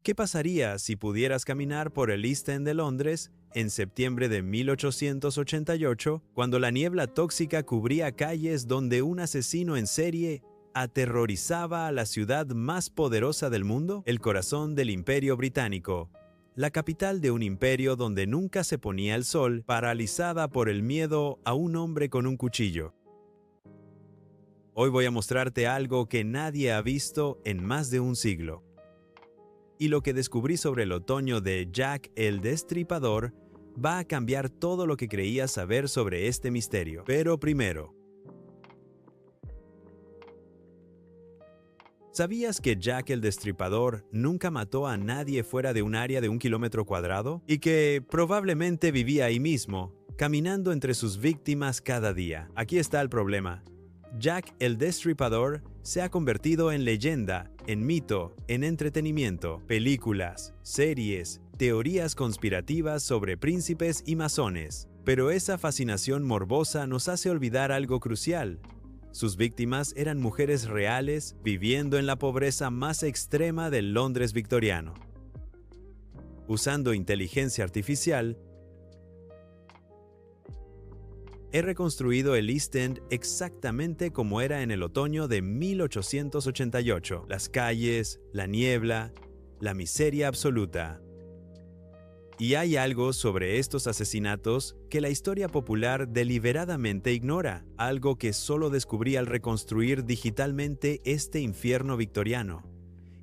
¿Qué pasaría si pudieras caminar por el East End de Londres en septiembre de 1888, cuando la niebla tóxica cubría calles donde un asesino en serie aterrorizaba a la ciudad más poderosa del mundo, el corazón del Imperio Británico, la capital de un imperio donde nunca se ponía el sol, paralizada por el miedo a un hombre con un cuchillo? Hoy voy a mostrarte algo que nadie ha visto en más de un siglo. Y lo que descubrí sobre el otoño de Jack el Destripador va a cambiar todo lo que creías saber sobre este misterio. Pero primero, ¿sabías que Jack el Destripador nunca mató a nadie fuera de un área de 1 kilómetro cuadrado? Y que probablemente vivía ahí mismo, caminando entre sus víctimas cada día. Aquí está el problema. Jack el Destripador se ha convertido en leyenda, en mito, en entretenimiento, películas, series, teorías conspirativas sobre príncipes y masones. Pero esa fascinación morbosa nos hace olvidar algo crucial. Sus víctimas eran mujeres reales viviendo en la pobreza más extrema del Londres victoriano. Usando inteligencia artificial, he reconstruido el East End exactamente como era en el otoño de 1888. Las calles, la niebla, la miseria absoluta. Y hay algo sobre estos asesinatos que la historia popular deliberadamente ignora, algo que solo descubrí al reconstruir digitalmente este infierno victoriano.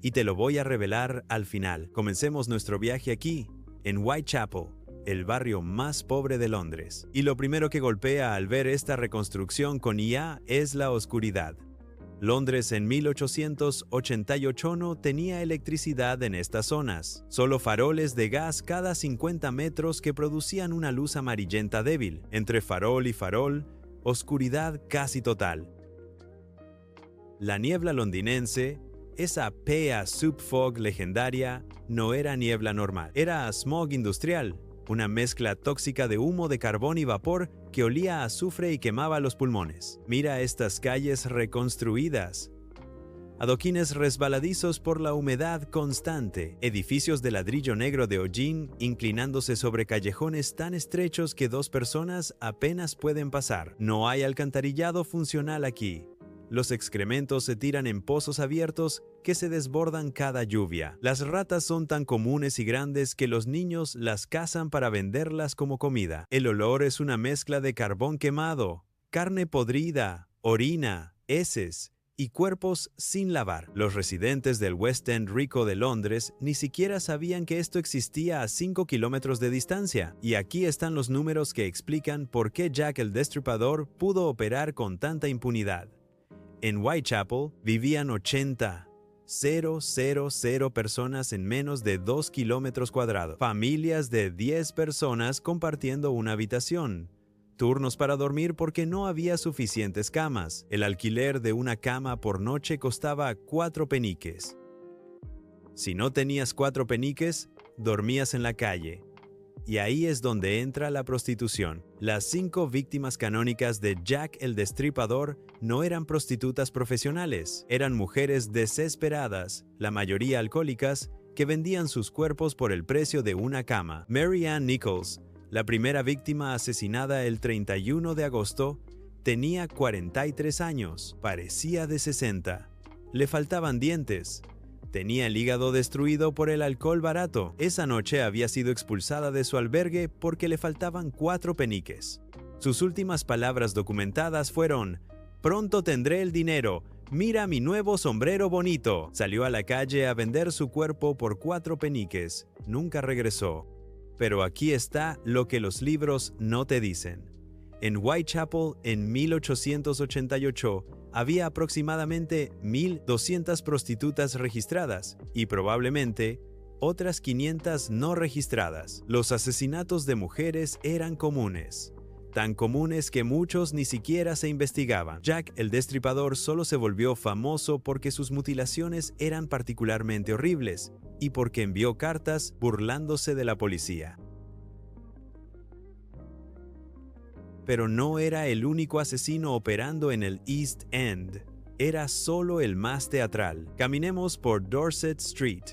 Y te lo voy a revelar al final. Comencemos nuestro viaje aquí, en Whitechapel, el barrio más pobre de Londres. Y lo primero que golpea al ver esta reconstrucción con IA es la oscuridad. Londres en 1888 no tenía electricidad en estas zonas, solo faroles de gas cada 50 metros que producían una luz amarillenta débil. Entre farol y farol, oscuridad casi total. La niebla londinense, esa pea subfog legendaria, no era niebla normal, era smog industrial, una mezcla tóxica de humo de carbón y vapor que olía a azufre y quemaba los pulmones. Mira estas calles reconstruidas. Adoquines resbaladizos por la humedad constante, edificios de ladrillo negro de hollín inclinándose sobre callejones tan estrechos que 2 personas apenas pueden pasar. No hay alcantarillado funcional aquí. Los excrementos se tiran en pozos abiertos que se desbordan cada lluvia. Las ratas son tan comunes y grandes que los niños las cazan para venderlas como comida. El olor es una mezcla de carbón quemado, carne podrida, orina, heces y cuerpos sin lavar. Los residentes del West End rico de Londres ni siquiera sabían que esto existía a 5 kilómetros de distancia. Y aquí están los números que explican por qué Jack el Destripador pudo operar con tanta impunidad. En Whitechapel vivían 80,000 personas en menos de 2 kilómetros cuadrados. Familias de 10 personas compartiendo una habitación. Turnos para dormir porque no había suficientes camas. El alquiler de una cama por noche costaba 4 peniques. Si no tenías 4 peniques, dormías en la calle. Y ahí es donde entra la prostitución. Las 5 víctimas canónicas de Jack el Destripador no eran prostitutas profesionales, eran mujeres desesperadas, la mayoría alcohólicas, que vendían sus cuerpos por el precio de una cama. Mary Ann Nichols, la primera víctima asesinada el 31 de agosto, tenía 43 años, parecía de 60. Le faltaban dientes. Tenía el hígado destruido por el alcohol barato. Esa noche había sido expulsada de su albergue porque le faltaban 4 peniques. Sus últimas palabras documentadas fueron: «Pronto tendré el dinero. Mira mi nuevo sombrero bonito». Salió a la calle a vender su cuerpo por 4 peniques. Nunca regresó. Pero aquí está lo que los libros no te dicen. En Whitechapel, en 1888, había aproximadamente 1,200 prostitutas registradas y probablemente otras 500 no registradas. Los asesinatos de mujeres eran comunes, tan comunes que muchos ni siquiera se investigaban. Jack el Destripador solo se volvió famoso porque sus mutilaciones eran particularmente horribles y porque envió cartas burlándose de la policía. Pero no era el único asesino operando en el East End. Era solo el más teatral. Caminemos por Dorset Street,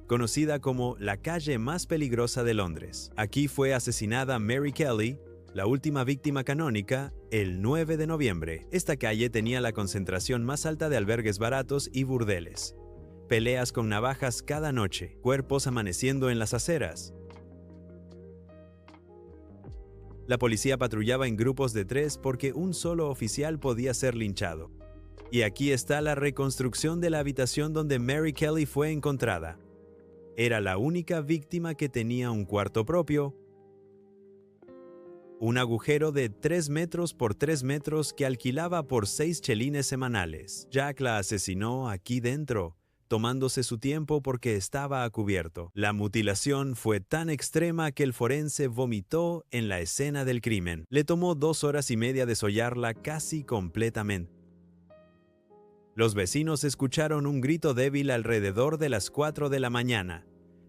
conocida como la calle más peligrosa de Londres. Aquí fue asesinada Mary Kelly, la última víctima canónica, el 9 de noviembre. Esta calle tenía la concentración más alta de albergues baratos y burdeles. Peleas con navajas cada noche, cuerpos amaneciendo en las aceras. La policía patrullaba en grupos de 3 porque un solo oficial podía ser linchado. Y aquí está la reconstrucción de la habitación donde Mary Kelly fue encontrada. Era la única víctima que tenía un cuarto propio, un agujero de 3 metros por 3 metros que alquilaba por 6 chelines semanales. Jack la asesinó aquí dentro, tomándose su tiempo porque estaba a cubierto. La mutilación fue tan extrema que el forense vomitó en la escena del crimen. Le tomó 2 horas y media desollarla casi completamente. Los vecinos escucharon un grito débil alrededor de las 4 de la mañana.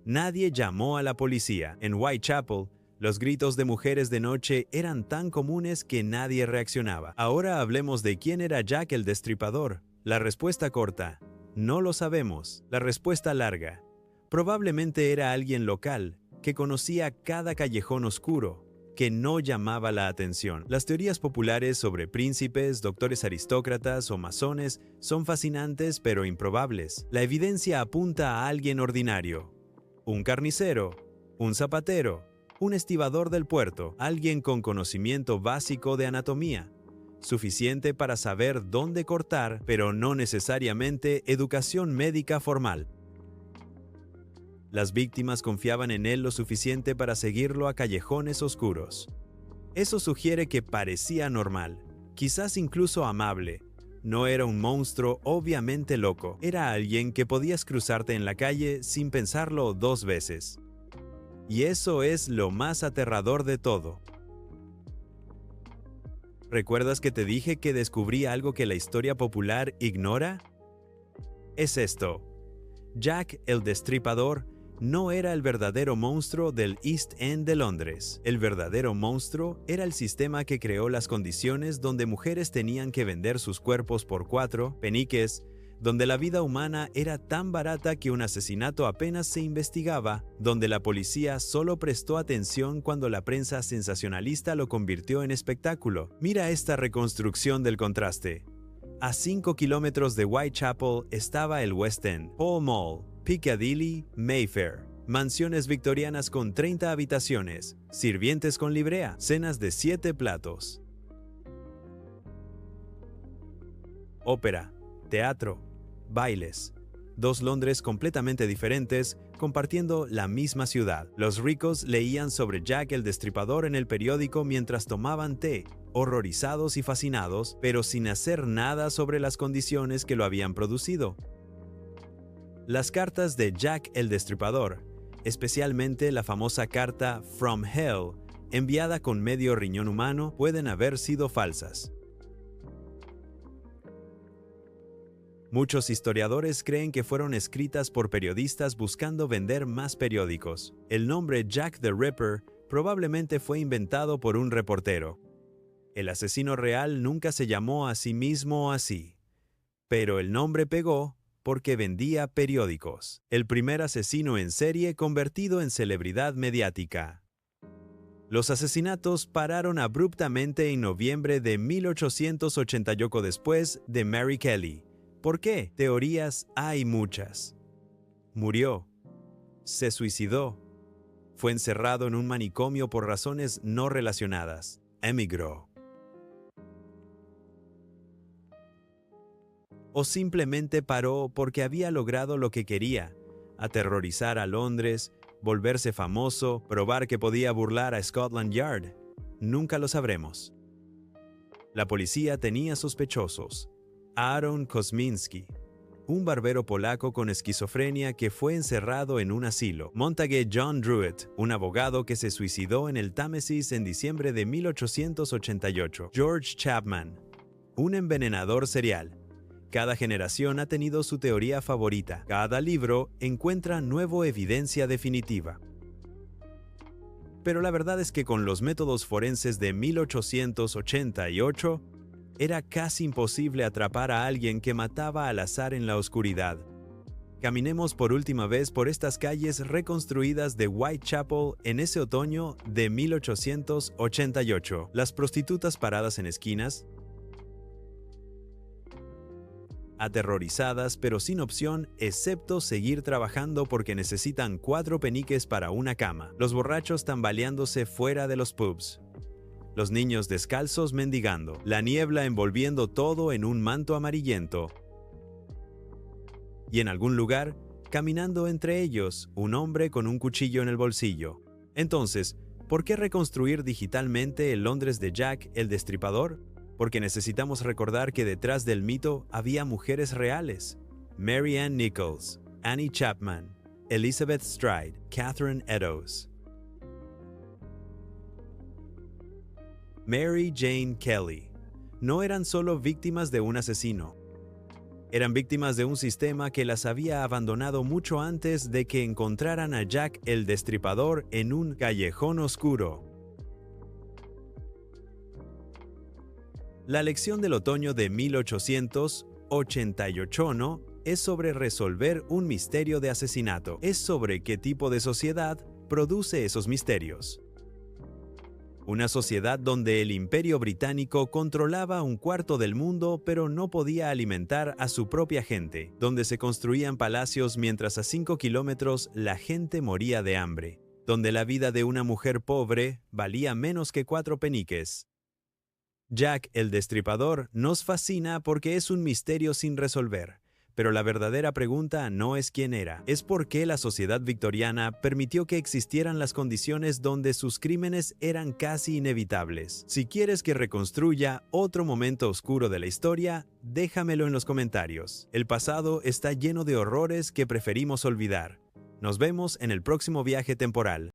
Nadie llamó a la policía. En Whitechapel, los gritos de mujeres de noche eran tan comunes que nadie reaccionaba. Ahora hablemos de quién era Jack el Destripador. La respuesta corta: no lo sabemos. La respuesta larga: probablemente era alguien local, que conocía cada callejón oscuro, que no llamaba la atención. Las teorías populares sobre príncipes, doctores aristócratas o masones son fascinantes pero improbables. La evidencia apunta a alguien ordinario: un carnicero, un zapatero, un estibador del puerto, alguien con conocimiento básico de anatomía, suficiente para saber dónde cortar, pero no necesariamente educación médica formal. Las víctimas confiaban en él lo suficiente para seguirlo a callejones oscuros. Eso sugiere que parecía normal, quizás incluso amable. No era un monstruo obviamente loco, era alguien que podías cruzarte en la calle sin pensarlo 2 veces. Y eso es lo más aterrador de todo. ¿Recuerdas que te dije que descubrí algo que la historia popular ignora? Es esto: Jack el Destripador no era el verdadero monstruo del East End de Londres. El verdadero monstruo era el sistema que creó las condiciones donde mujeres tenían que vender sus cuerpos por 4 peniques, donde la vida humana era tan barata que un asesinato apenas se investigaba, donde la policía solo prestó atención cuando la prensa sensacionalista lo convirtió en espectáculo. Mira esta reconstrucción del contraste. A 5 kilómetros de Whitechapel estaba el West End, Pall Mall, Piccadilly, Mayfair. Mansiones victorianas con 30 habitaciones, sirvientes con librea, cenas de 7 platos. Ópera, teatro, bailes. 2 Londres completamente diferentes, compartiendo la misma ciudad. Los ricos leían sobre Jack el Destripador en el periódico mientras tomaban té, horrorizados y fascinados, pero sin hacer nada sobre las condiciones que lo habían producido. Las cartas de Jack el Destripador, especialmente la famosa carta From Hell, enviada con medio riñón humano, pueden haber sido falsas. Muchos historiadores creen que fueron escritas por periodistas buscando vender más periódicos. El nombre Jack the Ripper probablemente fue inventado por un reportero. El asesino real nunca se llamó a sí mismo así, pero el nombre pegó porque vendía periódicos. El primer asesino en serie convertido en celebridad mediática. Los asesinatos pararon abruptamente en noviembre de 1888 después de Mary Kelly. ¿Por qué? Teorías hay muchas. Murió. Se suicidó. Fue encerrado en un manicomio por razones no relacionadas. Emigró. O simplemente paró porque había logrado lo que quería: aterrorizar a Londres, volverse famoso, probar que podía burlar a Scotland Yard. Nunca lo sabremos. La policía tenía sospechosos. Aaron Kosminski, un barbero polaco con esquizofrenia que fue encerrado en un asilo. Montague John Druitt, un abogado que se suicidó en el Támesis en diciembre de 1888. George Chapman, un envenenador serial. Cada generación ha tenido su teoría favorita. Cada libro encuentra nueva evidencia definitiva. Pero la verdad es que con los métodos forenses de 1888, era casi imposible atrapar a alguien que mataba al azar en la oscuridad. Caminemos por última vez por estas calles reconstruidas de Whitechapel en ese otoño de 1888. Las prostitutas paradas en esquinas, aterrorizadas pero sin opción excepto seguir trabajando porque necesitan 4 peniques para una cama. Los borrachos tambaleándose fuera de los pubs. Los niños descalzos mendigando. La niebla envolviendo todo en un manto amarillento. Y en algún lugar, caminando entre ellos, un hombre con un cuchillo en el bolsillo. Entonces, ¿por qué reconstruir digitalmente el Londres de Jack el Destripador? Porque necesitamos recordar que detrás del mito había mujeres reales. Mary Ann Nichols, Annie Chapman, Elizabeth Stride, Catherine Eddowes. Mary Jane Kelly. No eran solo víctimas de un asesino. Eran víctimas de un sistema que las había abandonado mucho antes de que encontraran a Jack el Destripador en un callejón oscuro. La lección del otoño de 1888 no es sobre resolver un misterio de asesinato, es sobre qué tipo de sociedad produce esos misterios. Una sociedad donde el Imperio Británico controlaba un cuarto del mundo pero no podía alimentar a su propia gente, donde se construían palacios mientras a 5 kilómetros la gente moría de hambre, donde la vida de una mujer pobre valía menos que 4 peniques. Jack el Destripador nos fascina porque es un misterio sin resolver. Pero la verdadera pregunta no es quién era, es por qué la sociedad victoriana permitió que existieran las condiciones donde sus crímenes eran casi inevitables. Si quieres que reconstruya otro momento oscuro de la historia, déjamelo en los comentarios. El pasado está lleno de horrores que preferimos olvidar. Nos vemos en el próximo viaje temporal.